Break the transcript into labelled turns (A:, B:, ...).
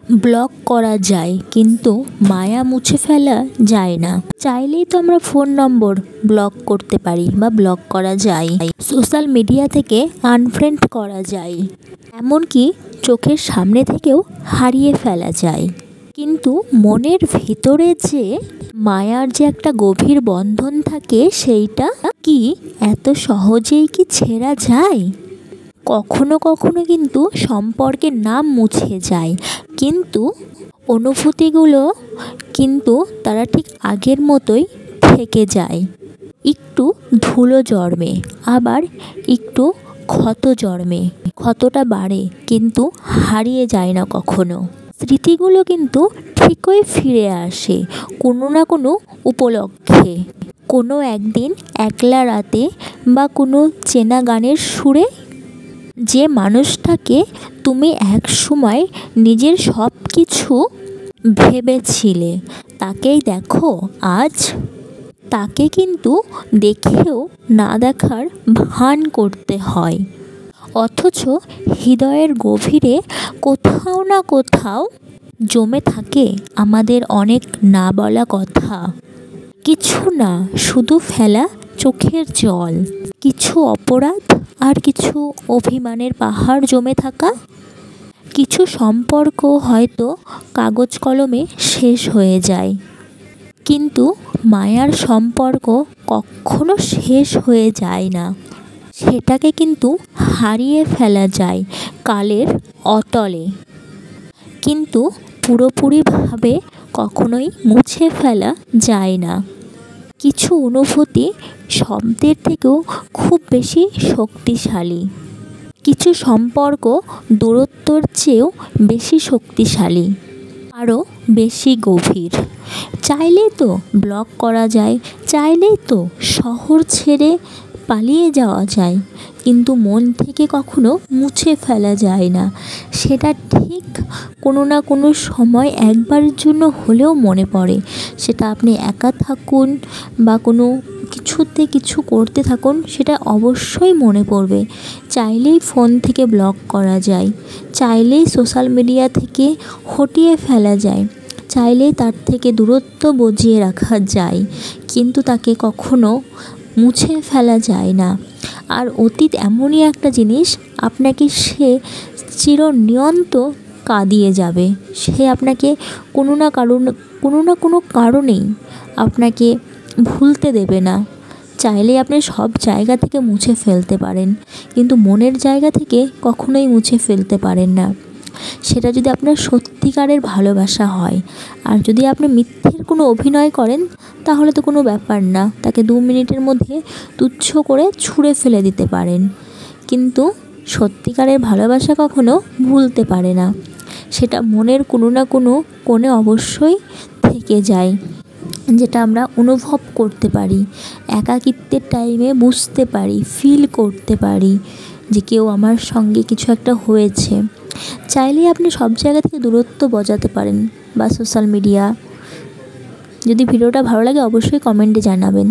A: Block করা যায়, কিন্তু মায়া মুছে ফেলা যায় না। চাইলেই তো আমরা ফোন নম্বর ব্লক করতে পারি বা ব্লক করা যায়, সোশ্যাল মিডিয়া থেকে আনফ্রেন্ড করা যায়, এমনকি চোখের সামনে থেকেও হারিয়ে ফেলা যায়। কিন্তু মনের ভিতরে যে মায়ার যে একটা গভীর বন্ধন থাকে, সেইটা কি এত সহজেই কি ছেঁড়া যায়? কখনো কখনো কিন্তু সম্পর্কের নাম মুছে যায়, কিন্তু অনুভূতিগুলো কিন্তু তারা ঠিক আগের মতোই থেকে যায়। একটু ধুলো জন্মে, আবার একটু ক্ষত জন্মে, ক্ষতটা বাড়ে কিন্তু হারিয়ে যায় না কখনো। স্মৃতিগুলো কিন্তু ঠিকই ফিরে আসে কোনো না কোনো উপলক্ষে, কোনো একদিন একলা রাতে বা কোনো চেনা গানের সুরে। যে মানুষটাকে তুমি একসময় নিজের সব কিছু ভেবেছিলে, তাকেই দেখো আজ। তাকে কিন্তু দেখেও না দেখার ভান করতে হয়, অথচ হৃদয়ের গভীরে কোথাও না কোথাও জমে থাকে আমাদের অনেক না বলা কথা। কিছু না, শুধু ফেলা চোখের জল, কিছু অপরাধ আর কিছু অভিমানের পাহাড় জমে থাকা। কিছু সম্পর্ক হয়তো কাগজ কলমে শেষ হয়ে যায়, কিন্তু মায়ার সম্পর্ক কখনো শেষ হয়ে যায় না। সেটাকে কিন্তু হারিয়ে ফেলা যায় কালের অতলে, কিন্তু পুরোপুরিভাবে কখনোই মুছে ফেলা যায় না। কিছু অনুভূতি শব্দের থেকেও খুব বেশি শক্তিশালী, কিছু সম্পর্ক দূরত্বর চেয়েও বেশি শক্তিশালী, আরও বেশি গভীর। চাইলেই তো ব্লক করা যায়, চাইলেই তো শহর ছেড়ে পালিয়ে যাওয়া যায়, কিন্তু মন থেকে কখনো মুছে ফেলা যায় না। সেটা ঠিক কোনো না কোনো সময় একবারের জন্য হলেও মনে পড়ে। সেটা আপনি একা থাকুন বা কোনো কিছুতে কিছু করতে থাকুন, সেটা অবশ্যই মনে পড়বে। চাইলেই ফোন থেকে ব্লক করা যায়, চাইলেই সোশ্যাল মিডিয়া থেকে হটিয়ে ফেলা যায়, চাইলেই তার থেকে দূরত্ব বজিয়ে রাখা যায়, কিন্তু তাকে কখনো মুছে ফেলা যায় না। আর অতীত এমনই একটা জিনিস, আপনাকে সে চিরনিয়ন্ত কাঁদিয়ে যাবে। সে আপনাকে কোনো না কোনো কারণেই আপনাকে ভুলতে দেবে না। চাইলে আপনি সব জায়গা থেকে মুছে ফেলতে পারেন, কিন্তু মনের জায়গা থেকে কখনোই মুছে ফেলতে পারেন না। সেটা যদি আপনার সত্যিকারের ভালোবাসা হয়। আর যদি আপনি মিথ্যের কোনো অভিনয় করেন, তাহলে তো কোনো ব্যাপার না, তাকে 2 মিনিটের মধ্যে তুচ্ছ করে ছুঁড়ে ফেলে দিতে পারেন। কিন্তু সত্যিকারের ভালোবাসা কখনো ভুলতে পারে না, সেটা মনের কোনো না কোনো কোণে অবশ্যই থেকে যায়, যেটা আমরা অনুভব করতে পারি, একাকিত্বের টাইমে বুঝতে পারি, ফিল করতে পারি যে কেউ আমার সঙ্গে কিছু একটা হয়েছে। চাইলেই আপনি সব জায়গা থেকে দূরত্ব বজাতে পারেন বা সোশ্যাল মিডিয়া। যদি ভিডিওটা ভালো লাগে অবশ্যই কমেন্টে জানাবেন।